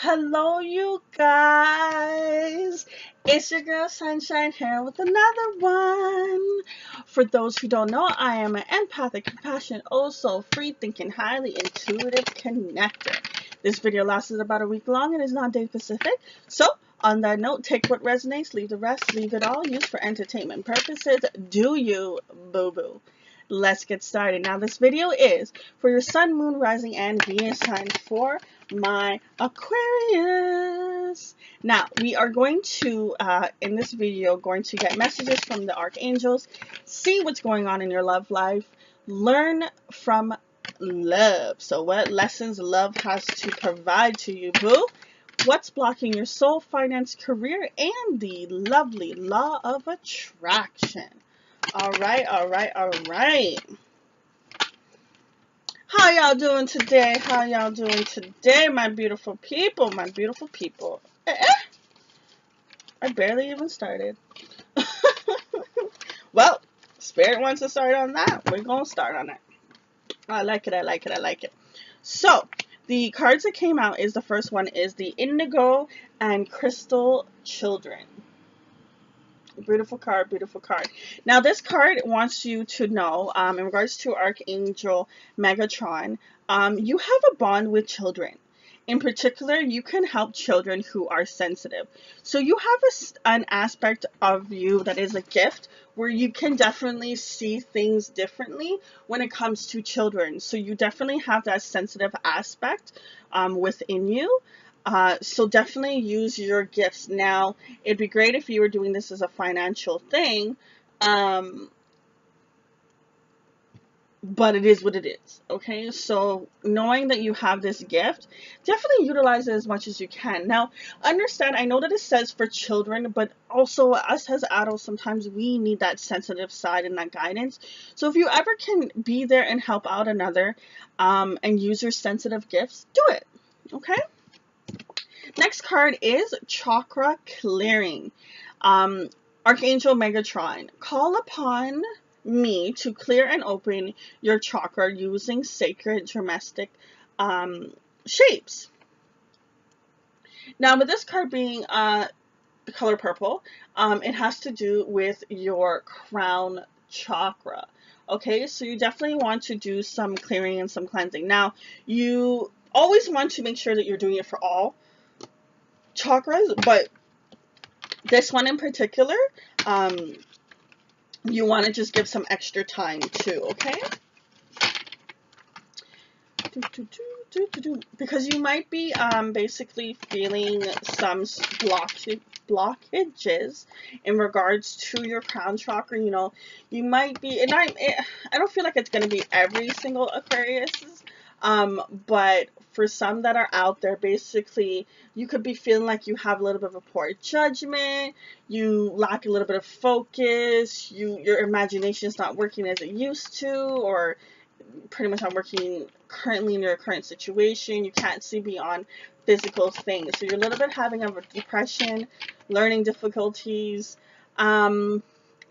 Hello, you guys. It's your girl Sunshine here with another one. For those who don't know, I am an empathic, compassionate, also free thinking, highly intuitive connector. This video lasted about a week long and is not date specific. So, on that note, take what resonates, leave the rest, leave it all, used for entertainment purposes. Do you, boo boo? Let's get started. Now, this video is for your sun, moon, rising, and Venus sign for my Aquarius. Now, we are going to, in this video, going to get messages from the archangels, see what's going on in your love life, learn from love. So what lessons love has to provide to you, boo? What's blocking your soul, finance, career, and the lovely law of attraction. All right. How y'all doing today? How y'all doing today, my beautiful people? My beautiful people. I barely even started. Well, Spirit wants to start on that. We're going to start on it. I like it. So, the cards that came out is the first one is the Indigo and Crystal Children. Beautiful card. Now, this card wants you to know, in regards to Archangel Megatron, you have a bond with children. In particular, you can help children who are sensitive. So you have an aspect of you that is a gift where you can definitely see things differently when it comes to children. So you definitely have that sensitive aspect within you. So definitely use your gifts. Now, it'd be great if you were doing this as a financial thing, but it is what it is, okay? So knowing that you have this gift, definitely utilize it as much as you can. Now, understand, I know that it says for children, but also us as adults, sometimes we need that sensitive side and that guidance. So if you ever can be there and help out another, and use your sensitive gifts, do it, okay? Next card is Chakra Clearing. Archangel Megatron, call upon me to clear and open your chakra using sacred dramatic shapes. Now, with this card being the color purple, it has to do with your crown chakra. Okay, so you definitely want to do some clearing and some cleansing. Now, you always want to make sure that you're doing it for all chakras, but this one in particular, you want to just give some extra time to, okay? Because you might be basically feeling some blockages in regards to your crown chakra. You know, you might be, and I don't feel like it's going to be every single Aquarius, but for some that are out there, basically, you could be feeling like you have a little bit of a poor judgment, you lack a little bit of focus, your imagination is not working as it used to, or pretty much not working currently in your current situation. You can't see beyond physical things. So you're a little bit having a depression, learning difficulties,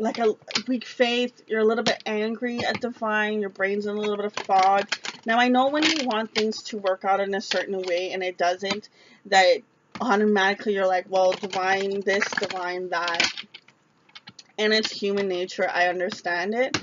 like a weak faith. You're a little bit angry at divine. Your brain's in a little bit of fog. Now, I know when you want things to work out in a certain way and it doesn't, that automatically you're like, well, divine this, divine that. And it's human nature. I understand it.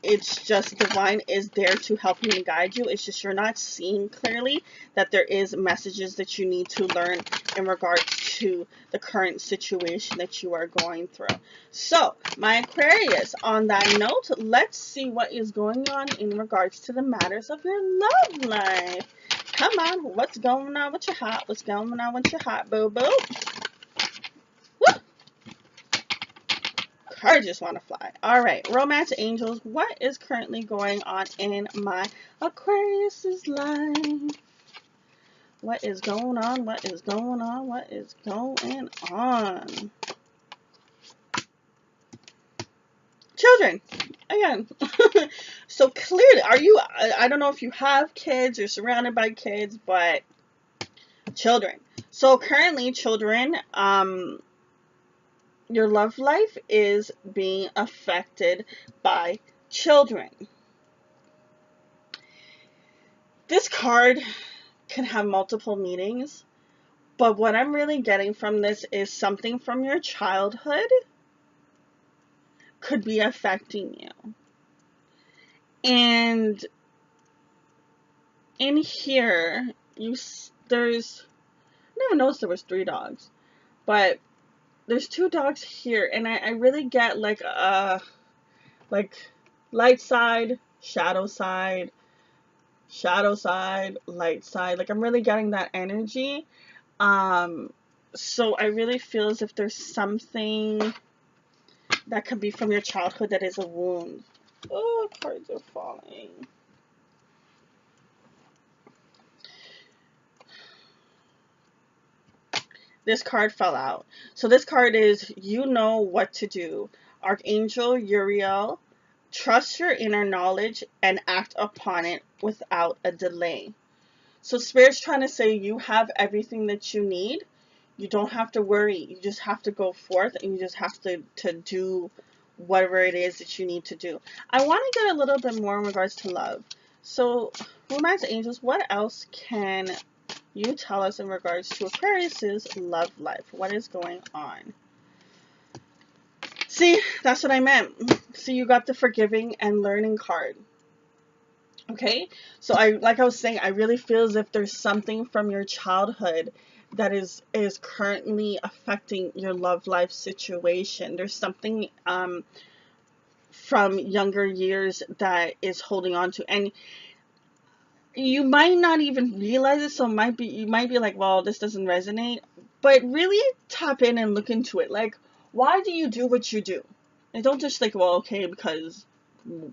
It's just divine is there to help you and guide you. It's just you're not seeing clearly that there is messages that you need to learn in regards to the current situation that you are going through. So, my Aquarius, on that note, let's see what is going on in regards to the matters of your love life. Come on, what's going on with your heart? What's going on with your heart, boo-boo? I just want to fly. All right, romance angels, what is currently going on in my Aquarius's life? What is going on? What is going on? What is going on? Children, again. So clearly, are you, I don't know if you have kids, you're surrounded by kids, but children. So currently, children, your love life is being affected by children. This card can have multiple meanings. But what I'm really getting from this is something from your childhood could be affecting you. And in here, there's, I never noticed there was 3 dogs, but there's 2 dogs here, and I really get like light side, shadow side, shadow side, light side. Like I'm really getting that energy. So I really feel as if there's something that could be from your childhood that is a wound. Oh, cards are falling. This card fell out. So this card is, you know what to do. Archangel Uriel, trust your inner knowledge and act upon it without a delay. So Spirit's trying to say you have everything that you need. You don't have to worry. You just have to go forth, and you just have to do whatever it is that you need to do. I want to get a little bit more in regards to love. So, Romance Angels, what else can you tell us in regards to Aquarius's love life? What is going on? See, that's what I meant. See, you got the forgiving and learning card. Okay, so like I was saying, I really feel as if there's something from your childhood that is currently affecting your love life situation. There's something from younger years that is holding on to, and you might not even realize it. So you might be like, well, this doesn't resonate, but really tap in and look into it. Like, why do you do what you do? And don't just like, well, okay, because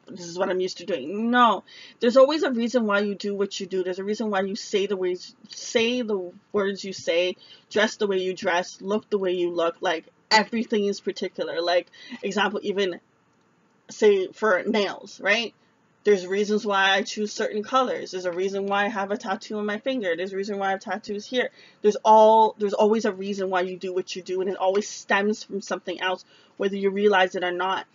this is what I'm used to doing. No, there's always a reason why you do what you do. There's a reason why you say the words you say, dress the way you dress, look the way you look. Like everything is particular. Like example, even say for nails, right? There's reasons why I choose certain colors. There's a reason why I have a tattoo on my finger. There's a reason why I have tattoos here. There's always a reason why you do what you do, and it always stems from something else, whether you realize it or not.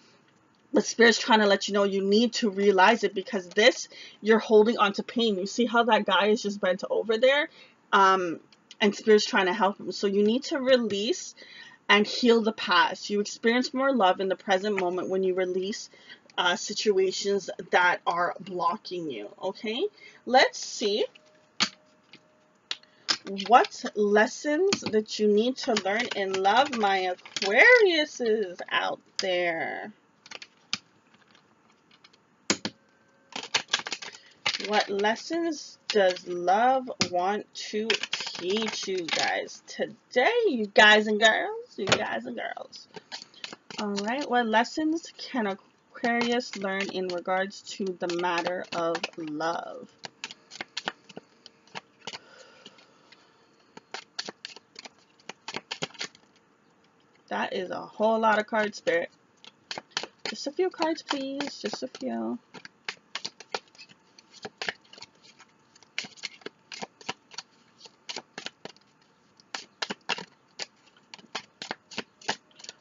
But Spirit's trying to let you know you need to realize it, because you're holding on to pain. You see how that guy is just bent over there? And Spirit's trying to help him. So you need to release and heal the past. You experience more love in the present moment when you release situations that are blocking you. Okay? Let's see what lessons that you need to learn in love, my Aquariuses out there. What lessons does love want to teach you guys today, you guys and girls? You guys and girls. Alright, what lessons can Aquarius learn in regards to the matter of love? That is a whole lot of cards, Spirit. Just a few cards, please. Just a few.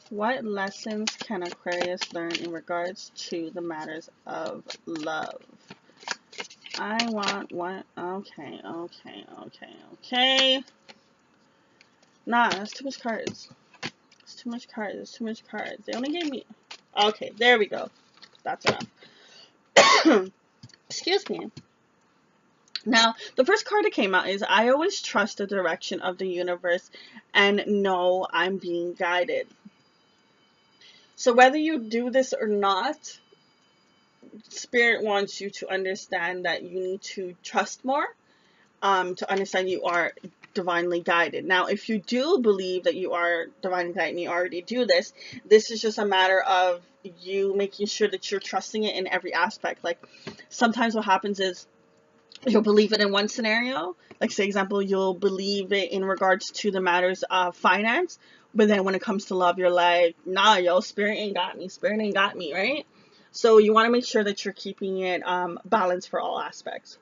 What lessons can Aquarius learn in regards to the matters of love? I want one. Okay. Nah, that's too much cards. It's too much cards. It's too much cards. They only gave me... Okay, there we go. That's enough. Excuse me. Now, the first card that came out is, I always trust the direction of the universe and know I'm being guided. So whether you do this or not, Spirit wants you to understand that you need to trust more, to understand you are divinely guided. Now, if you do believe that you are divinely guided and you already do this, this is just a matter of you making sure that you're trusting it in every aspect. Like sometimes what happens is you'll believe it in one scenario, like say example, you'll believe it in regards to the matters of finance, but then when it comes to love, you're like, nah, yo, Spirit ain't got me, right? So you want to make sure that you're keeping it balanced for all aspects.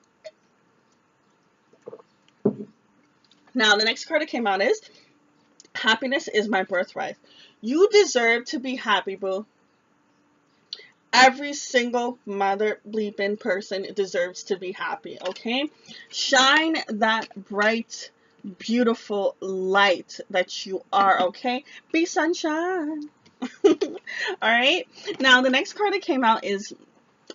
Now, the next card that came out is, happiness is my birthright. You deserve to be happy, boo. Every single mother bleeping person deserves to be happy, okay? Shine that bright beautiful light that you are, okay? Be sunshine. All right. Now, the next card that came out is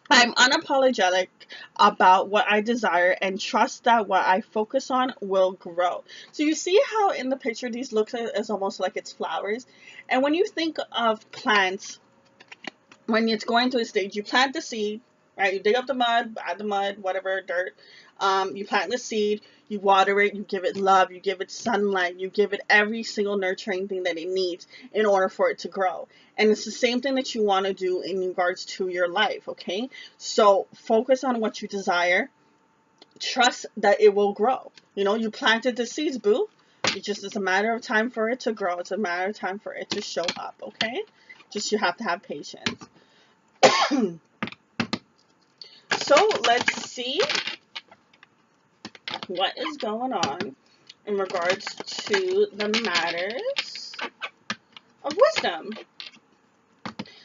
I'm unapologetic about what I desire and trust that what I focus on will grow. So you see how in the picture these look as almost like it's flowers. And when you think of plants, when it's going through a stage, you plant the seed, right? You dig up the mud, add the mud, whatever, dirt. You plant the seed, you water it, you give it love, you give it sunlight, you give it every single nurturing thing that it needs in order for it to grow. And it's the same thing that you want to do in regards to your life, okay? So focus on what you desire. Trust that it will grow. You know, you planted the seeds, boo. It's a matter of time for it to grow. It's a matter of time for it to show up, okay? Just you have to have patience. So let's see what is going on in regards to the matters of wisdom.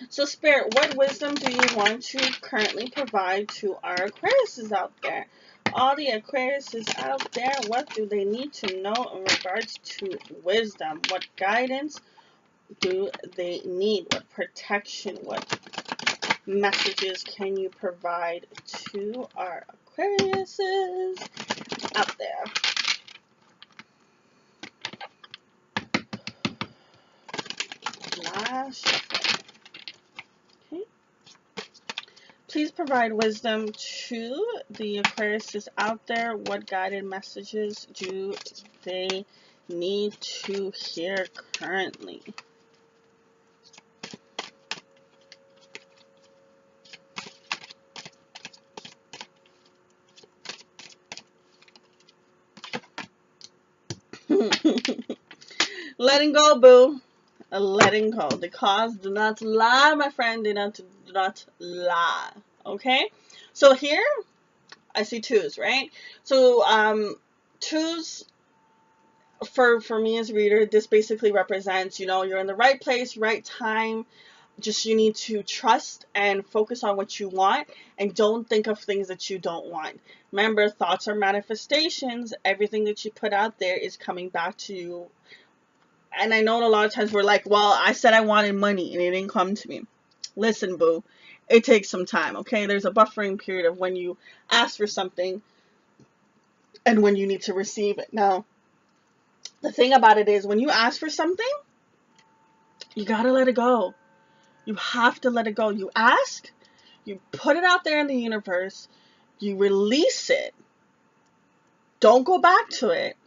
So Spirit, what wisdom do you want to currently provide to our Aquariuses out there? All the Aquariuses out there, what do they need to know in regards to wisdom? What guidance do they need? What protection? What messages can you provide to our Aquariuses out there? Last shuffle. Okay. Please provide wisdom to the Aquariuses out there. What guided messages do they need to hear currently? Letting go, boo. Letting go. The cards do not lie, my friend. They do not lie. Okay? So here, I see twos, right? So, twos, for me as a reader, this basically represents, you know, you're in the right place, right time. Just you need to trust and focus on what you want and don't think of things that you don't want. Remember, thoughts are manifestations. Everything that you put out there is coming back to you. And I know a lot of times we're like, well, I said I wanted money and it didn't come to me. Listen, boo, it takes some time, okay? There's a buffering period of when you ask for something and when you need to receive it. Now, the thing about it is when you ask for something, you gotta let it go. You have to let it go. You ask, you put it out there in the universe, you release it. Don't go back to it.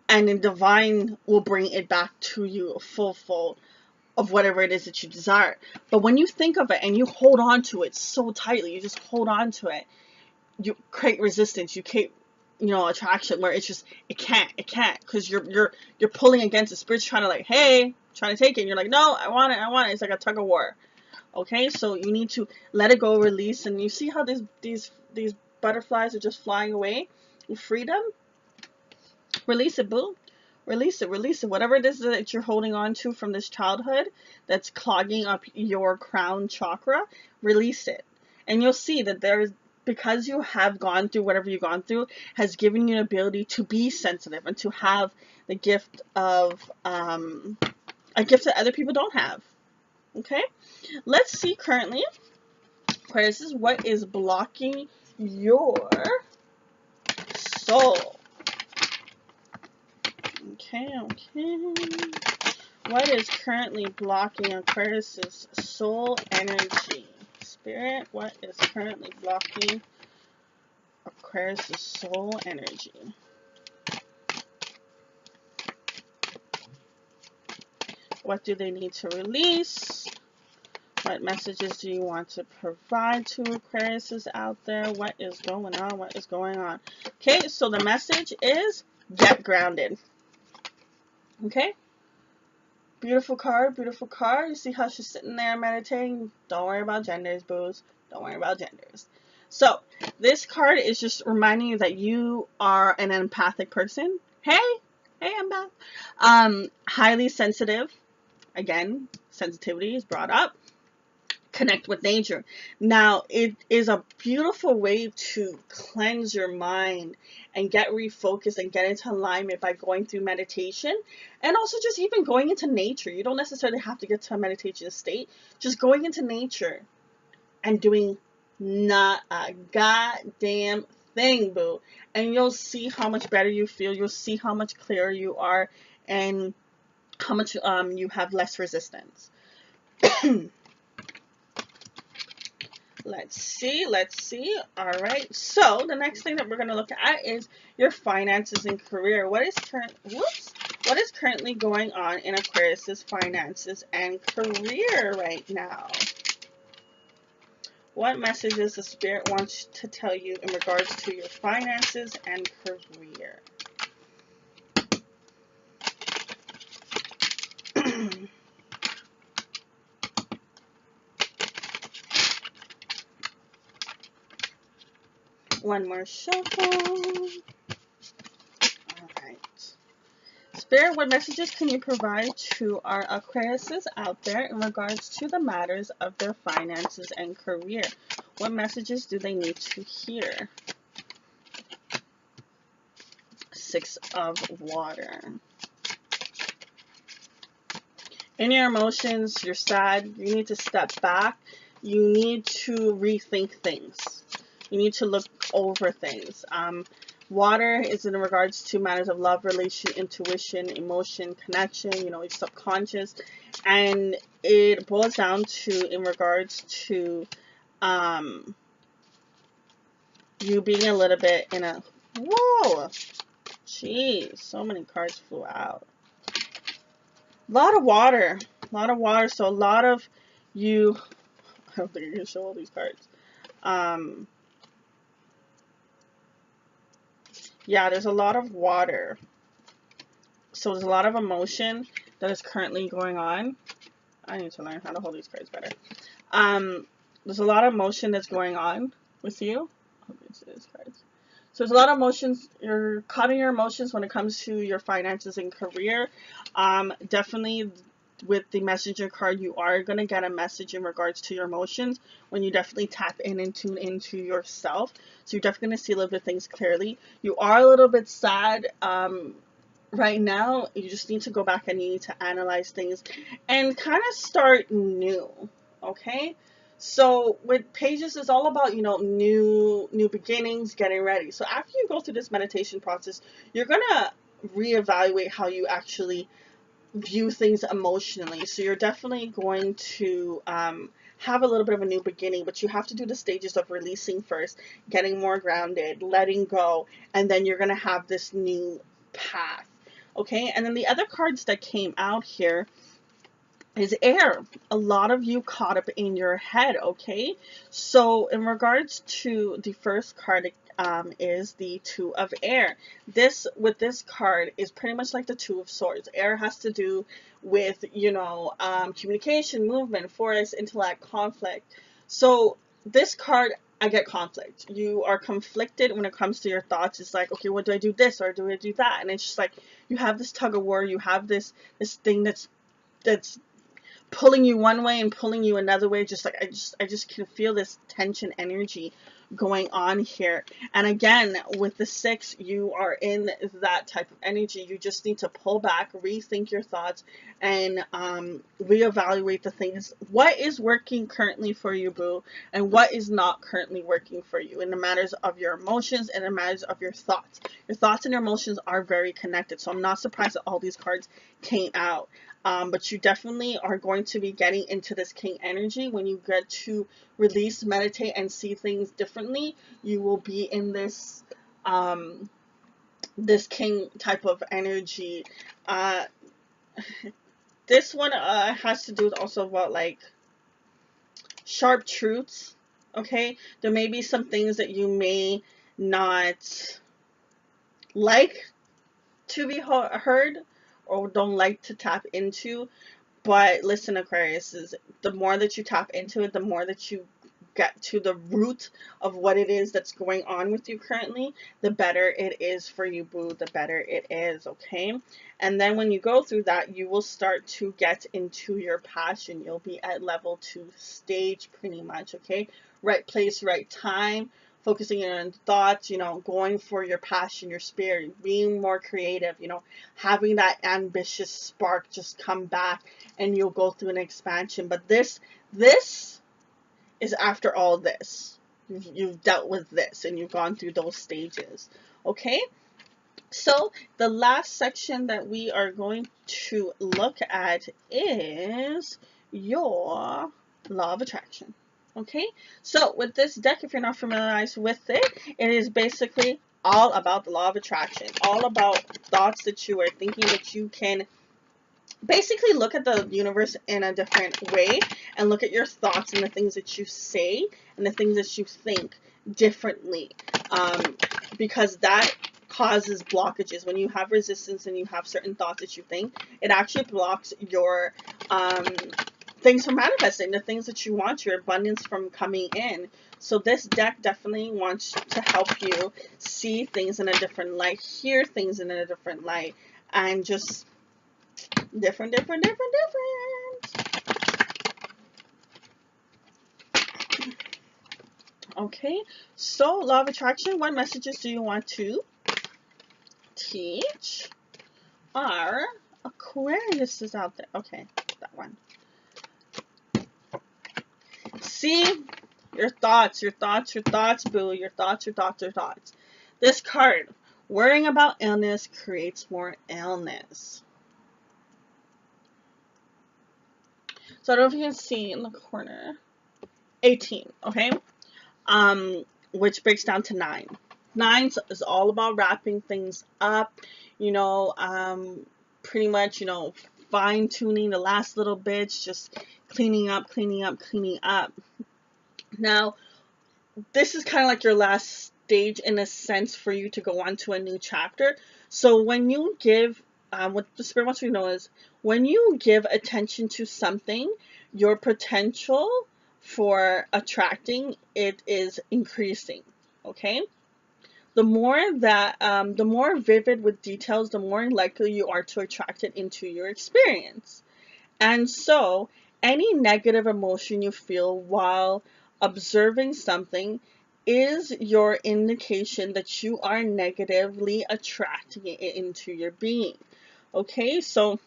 And then divine will bring it back to you full of whatever it is that you desire. But when you think of it and you hold on to it so tightly, you just hold on to it, you create resistance. You create, you know, attraction where it's just it can't, because you're pulling against the spirit's trying to like, hey, trying to take it. And you're like, no, I want it. It's like a tug of war. Okay, so you need to let it go, release, and you see how these butterflies are just flying away with freedom. Release it, boo. Release it. Whatever it is that you're holding on to from this childhood that's clogging up your crown chakra, release it. And you'll see that because you have gone through whatever you've gone through, has given you an ability to be sensitive and to have the gift of, a gift that other people don't have. Okay? Let's see currently, Aquarius, this is what is blocking your soul. Okay. What is currently blocking Aquarius' soul energy? Spirit, what is currently blocking Aquarius' soul energy? What do they need to release? What messages do you want to provide to Aquariuses out there? What is going on? Okay, so the message is get grounded. Okay? Beautiful card. You see how she's sitting there meditating? Don't worry about genders, booze. Don't worry about genders. So, this card is just reminding you that you are an empathic person. Hey, empath. Highly sensitive. Again, sensitivity is brought up. connect with nature. Now, it is a beautiful way to cleanse your mind and get refocused and get into alignment by going through meditation, and also just even going into nature. You don't necessarily have to get to a meditation state. Just going into nature and doing not a goddamn thing, boo. And you'll see how much better you feel. You'll see how much clearer you are, and how much you have less resistance. Let's see. All right. So the next thing that we're going to look at is your finances and career. What is currently going on in Aquarius's finances and career right now? What messages the Spirit wants to tell you in regards to your finances and career? One more shuffle. Alright. Spirit, what messages can you provide to our Aquariuses out there in regards to the matters of their finances and career? What messages do they need to hear? Six of Water. In your emotions, you're sad. You need to step back. You need to rethink things. You need to look over things. Water is in regards to matters of love, relation, intuition, emotion, connection, your subconscious. And it boils down to in regards to you being a little bit in a... Whoa! Jeez, so many cards flew out. A lot of water. So a lot of you... I don't think I can show all these cards. Yeah, there's a lot of water. So there's a lot of emotion that is currently going on. I need to learn how to hold these cards better. There's a lot of emotion that's going on with you. So there's a lot of emotions. You're caught in your emotions when it comes to your finances and career. Definitely with the messenger card, you are going to get a message in regards to your emotions when you definitely tap in and tune into yourself. So you're definitely going to see a little bit of things clearly. You are a little bit sad right now. You just need to go back and you need to analyze things and kind of start new. Okay? So with pages, it's all about, new beginnings, getting ready. So after you go through this meditation process, you're going to reevaluate how you actually view things emotionally. So you're definitely going to have a little bit of a new beginning, but you have to do the stages of releasing first, getting more grounded, letting go, and then you're going to have this new path. Okay, and then the other cards that came out here is air. A lot of you caught up in your head. Okay, so in regards to the first card, is the Two of Air. This card is pretty much like the Two of Swords. Air has to do with communication, movement, force, intellect, conflict. So this card, I get conflict. You are conflicted when it comes to your thoughts. It's like, okay, what do I do this or do I do that? And it's just like you have this tug of war. You have this thing that's pulling you one way and pulling you another way. Just like I just can feel this tension energy going on here. And again, with the 6, you are in that type of energy. You just need to pull back, rethink your thoughts, and reevaluate the things. What is working currently for you, boo, and what is not currently working for you in the matters of your emotions and the matters of your thoughts. Your thoughts and your emotions are very connected. So I'm not surprised that all these cards came out. But you definitely are going to be getting into this king energy. When you get to release, meditate, and see things differently, you will be in this this king type of energy. This one has to do with also about like sharp truths. Okay, there may be some things that you may not like to be heard or don't like to tap into. But listen, Aquarius, is the more that you tap into it, the more that you get to the root of what it is that's going on with you currently, the better it is for you, boo, the better it is, okay? And then when you go through that, you will start to get into your passion. You'll be at level 2 stage pretty much, okay? Right place, right time, focusing on thoughts, you know, going for your passion, your spirit, being more creative, you know, having that ambitious spark just come back, and you'll go through an expansion. But this is after all this. You've dealt with this and you've gone through those stages. Okay? So the last section that we are going to look at is your law of attraction. Okay? So with this deck, if you're not familiarized with it, it is basically all about the law of attraction. All about thoughts that you are thinking, that you can basically look at the universe in a different way and look at your thoughts and the things that you say and the things that you think differently, because that causes blockages. When you have resistance and you have certain thoughts that you think, it actually blocks your things from manifesting, the things that you want, your abundance from coming in. So this deck definitely wants to help you see things in a different light, hear things in a different light, and just different. Okay, so law of attraction, what messages do you want to teach our Aquariuses out there? Okay, that one. See, your thoughts, boo, your thoughts. This card, worrying about illness creates more illness. So I don't know if you can see in the corner, 18, okay? Which breaks down to 9. 9 is all about wrapping things up, you know, pretty much, you know, fine tuning the last little bits, just cleaning up. Now, this is kind of like your last stage in a sense for you to go on to a new chapter. So when you give, what the Spirit wants you to know is, when you give attention to something, your potential for attracting it is increasing, okay? The more that, the more vivid with details, the more likely you are to attract it into your experience. And so, any negative emotion you feel while observing something is your indication that you are negatively attracting it into your being. Okay, so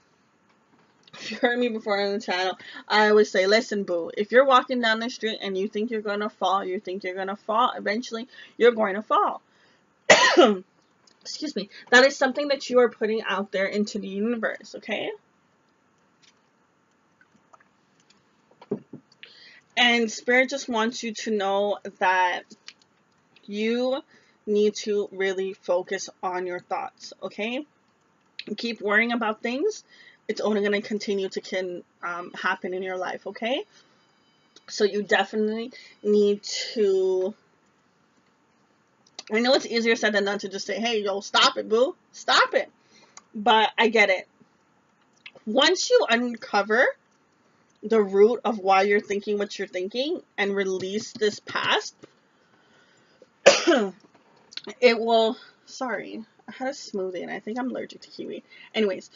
if you heard me before on the channel, I always say, listen, boo, if you're walking down the street and you think you're going to fall, eventually you're going to fall. Excuse me. That is something that you are putting out there into the universe, okay? And Spirit just wants you to know that you need to really focus on your thoughts, okay? Keep worrying about things. It's only going to continue to happen in your life, okay? So you definitely need to... I know it's easier said than done to just say, hey, yo, stop it, boo. Stop it. But I get it. Once you uncover the root of why you're thinking what you're thinking and release this past, it will... Sorry, I had a smoothie and I think I'm allergic to kiwi. Anyways,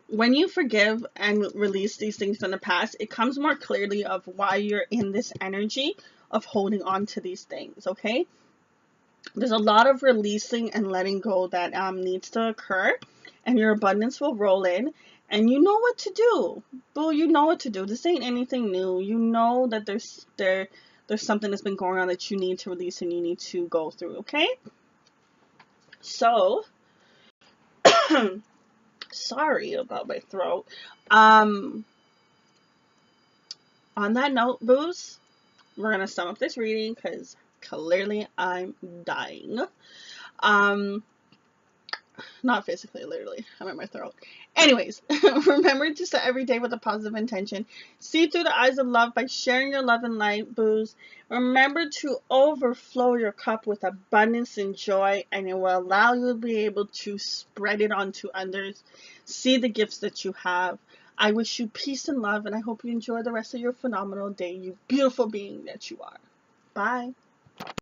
when you forgive and release these things from the past, it comes more clearly of why you're in this energy of holding on to these things, okay? There's a lot of releasing and letting go that needs to occur, and your abundance will roll in, and you know what to do. Boo, you know what to do. This ain't anything new. You know that there's something that's been going on that you need to release and you need to go through, okay? So, sorry about my throat. On that note, boos, we're going to sum up this reading because clearly I'm dying. Not physically, literally. I'm at my throat. Anyways, remember to set every day with a positive intention. See through the eyes of love by sharing your love and light, boos. Remember to overflow your cup with abundance and joy, and it will allow you to be able to spread it onto others. See the gifts that you have. I wish you peace and love, and I hope you enjoy the rest of your phenomenal day, you beautiful being that you are. Bye.